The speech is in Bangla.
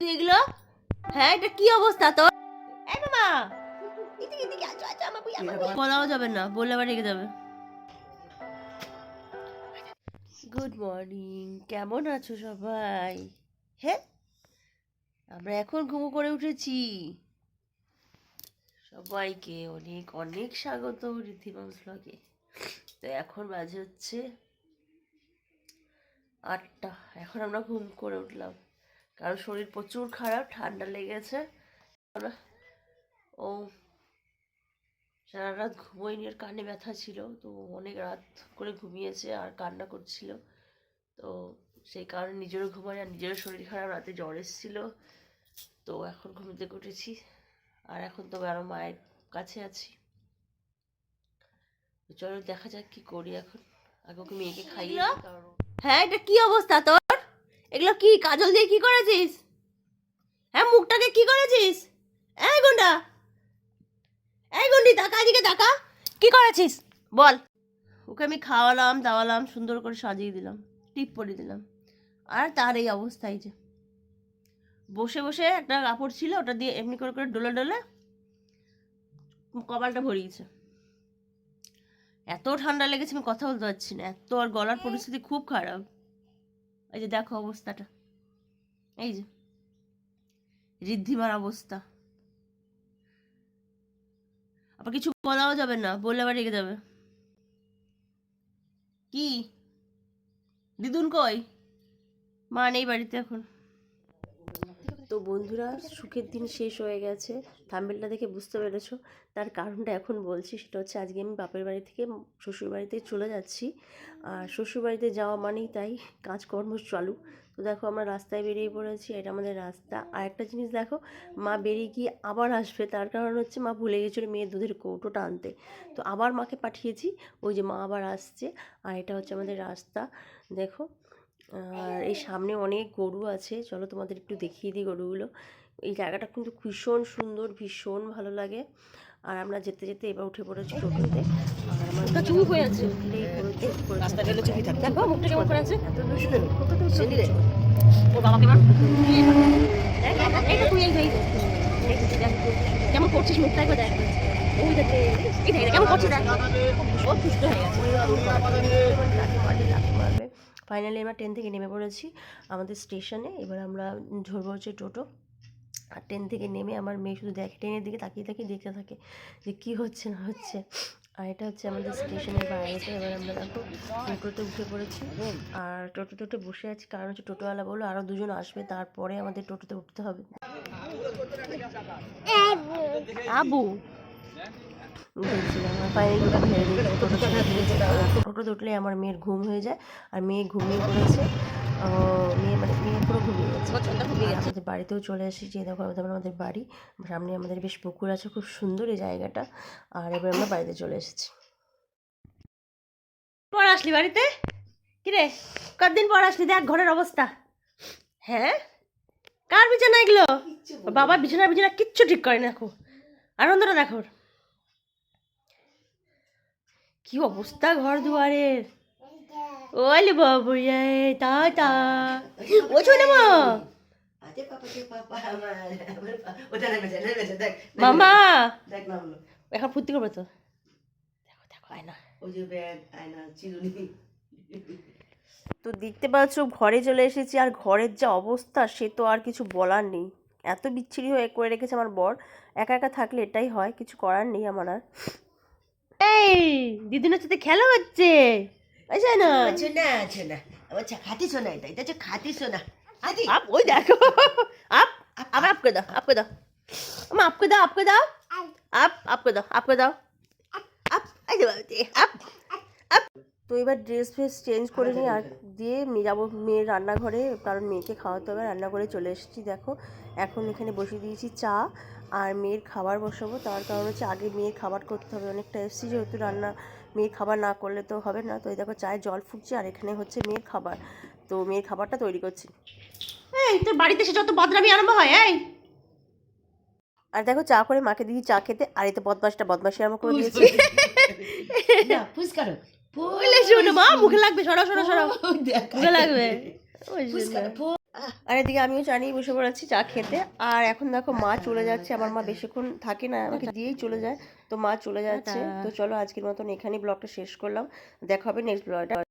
এগুলো হ্যাঁ, এটা কি অবস্থা তোর? এই মামা, এদিকে এদিকে আচ্ছা আচ্ছা আমার বলাও যাবে না, বললে আবার রেগে যাবে। গুড মর্নিং, কেমন আছো সবাই? হ্যাঁ, আমরা এখন ঘুমো করে উঠেছি। সবাইকে অনেক অনেক স্বাগত ঋদ্ধিমাস ব্লগে। তো এখন বাজে হচ্ছে 8টা। এখন আমরা ঘুম করে উঠলাম কারণ শরীর প্রচুর খারাপ, ঠান্ডা লেগেছে। ও সারা রাত ঘুমোয়নি, আর কানে ব্যথা ছিল, তো অনেক রাত করে ঘুমিয়েছে আর কান্না করছিল। তো সেই কারণে নিজেরও ঘুমায় আর নিজেরও শরীর খারাপ, রাতে জ্বর এসেছিলো। তো এখন ঘুম থেকে উঠেছি আর এখন তো আরো মায়ের কাছে আছি। চলো দেখা যাক কি করি এখন। আগে ওকে মেয়েকে খাইয়ে। হ্যাঁ, এটা কি অবস্থা তোর? এগুলো কি কাজল দিয়ে কি করেছিস? হ্যাঁ, মুখটাকে কি করেছিস? এই গুন্ডা, এই গুন্ডি, তাকা এদিকে তাকা, কি করেছিস বল। ওকে আমি খাওয়ালাম দাওয়ালাম, সুন্দর করে সাজিয়ে দিলাম, টিপ পরিয়ে দিলাম, আর তার এই অবস্থায় যে বসে বসে একটা কাপড় ছিল ওটা দিয়ে এমনি করে করে ডলে ডলে কপালটা ভরিয়েছে। এত ঠান্ডা লেগেছে আমি কথা বলতে পারছি না, এত, আর গলার পরিস্থিতি খুব খারাপ। এই যে দেখো অবস্থাটা, এই যে ঋদ্ধিমার অবস্থা। আবার কিছু বলাও যাবে না, বললে আবার রেগে যাবে। কি দিদুন কই? মা নেই বাড়িতে এখন। তো বন্ধুরা, সুখের দিন শেষ হয়ে গেছে, থাম্বনেলটা দেখে বুঝতে পেরেছো। তার কারণটা এখন বলছি, সেটা হচ্ছে আজকে আমি বাপের বাড়ি থেকে শ্বশুর বাড়িতে চলে যাচ্ছি। আর শ্বশুর বাড়িতে যাওয়া মানেই তাই কাজকর্ম চালু। তো দেখো আমরা রাস্তায় বেরিয়ে পড়েছি, এটা আমাদের রাস্তা। আর একটা জিনিস দেখো, মা বেরিয়ে গিয়ে আবার আসবে, তার কারণ হচ্ছে মা ভুলে গেছিলো মেয়ের দুধের কৌটোটা আনতে। তো আবার মাকে পাঠিয়েছি, ওই যে মা আবার আসছে। আর এটা হচ্ছে আমাদের রাস্তা, দেখো। আর এই সামনে অনেক গরু আছে, চলো তোমাদের একটু দেখিয়ে দিই গরুগুলো। এই জায়গাটা কিন্তু ভীষণ সুন্দর, ভীষণ ভালো লাগে। আর আমরা যেতে যেতে এবার উঠে পড়েছি টোটোতে। আর আমার চুপ হয়ে আছে, উঠলেই পুরো চুপ করে রাস্তা গেলে চুপই থাকে। দেখো মুখটা কেমন করে আছে, এত দুষ্ট কত দুষ্ট রে ও বাবাকে মা। এইটা তুই এই কেমন করছিস, মুখটা একবার দেখ। ওই দেখে এই দেখে কেমন করছিস, দেখ ও দুষ্ট হয়ে গেছে। ফাইনালি আমরা ট্রেন থেকে নেমে পড়েছি আমাদের স্টেশনে। এবার আমরা ধরবো হচ্ছে টোটো। আর ট্রেন থেকে নেমে আমার মেয়ে শুধু দেখে, ট্রেনের দিকে তাকিয়ে তাকিয়ে দেখতে থাকে যে কী হচ্ছে না হচ্ছে। আর এটা হচ্ছে আমাদের স্টেশনের বাইরেতে। এবার আমরা দেখো টোটোতে উঠে পড়েছি আর টোটোতে বসে আছি, কারণ হচ্ছে টোটোওয়ালা বললো আরও দুজন আসবে, তারপরে আমাদের টোটোতে উঠতে হবে। আবু টোটোতে উঠলে আমার মেয়ের ঘুম হয়ে যায়, আর মেয়ে ঘুমিয়ে পড়েছে। মেয়ে পুরো ঘুমিয়ে গেছে। আমাদের বাড়িতেও চলে এসেছি, দেখো আমাদের বাড়ি সামনে, আমাদের বেশ পুকুর আছে, খুব সুন্দর এই জায়গাটা। আর এবার আমরা বাড়িতে চলে এসেছি। পর আসলি বাড়িতে? কিরে কতদিন পর আসলি, দেখ ঘরের অবস্থা। হ্যাঁ, কার বিছানা এগুলো? বাবার বিছানা কিচ্ছু ঠিক করে না, দেখো আনন্দটা দেখো কি অবস্থা ঘর দুয়ারের। ওলে বাবু তা ও ছোট মা, মামা এখন ফুর্তি করবে তো। দেখো দেখো আয়না, তো দেখতে পাচ্ছ ঘরে চলে এসেছি। আর ঘরের যা অবস্থা সে তো আর কিছু বলার নেই, এত বিচ্ছিরি হয়ে করে রেখেছে আমার বর। একা একা থাকলে এটাই হয়, কিছু করার নেই আমার আর। এই দিদিনের সাথে খেলা হচ্ছে, না আমার খাতি সোনা, এটা হচ্ছে খাতি সোনা। আপ ওই দেখো, আপ আবার আপকে দাও, আপকে দাও, আপকে দাও, আপকে দাও, আপকে দাও, আপকে দাও, আপ এই যে আপ আপ। তো এবার ড্রেস ফ্রেস চেঞ্জ করে নিই আর দিয়ে যাবো মেয়ের রান্নাঘরে, কারণ মেয়েকে খাওয়াতে হবে। রান্নাঘরে চলে এসেছি, দেখো এখন এখানে বসিয়ে দিয়েছি চা আর মেয়ের খাবার বসাবো। তার কারণ হচ্ছে আগে মেয়ের খাবার করতে হবে, অনেকটা এসেছি যেহেতু, মেয়ের খাবার না করলে তো হবে না। তো এই দেখো চায়ে জল ফুটছে আর এখানে হচ্ছে মেয়ের খাবার, তো মেয়ের খাবারটা তৈরি করছি। এই তোর বাড়িতে এসে যত বদনামি আরম্ভ হয়। এই আর দেখো চা করে মাকে দিই চা খেতে, আর এতে বদমাশি আরম্ভ করে দিয়েছি। শোনো মা, মুখে লাগবে, সরাও মুখে লাগবে। আর এদিকে আমিও চা নিয়ে বসে পড়েছি চা খেতে। আর এখন দেখো মা চলে যাচ্ছে, আমার মা বেশিক্ষণ থাকে না, আমাকে দিয়েই চলে যায়। তো মা চলে যাচ্ছে। তো চলো আজকের মতন এখানেই ব্লগটা শেষ করলাম, দেখা হবে নেক্সট ব্লগটা।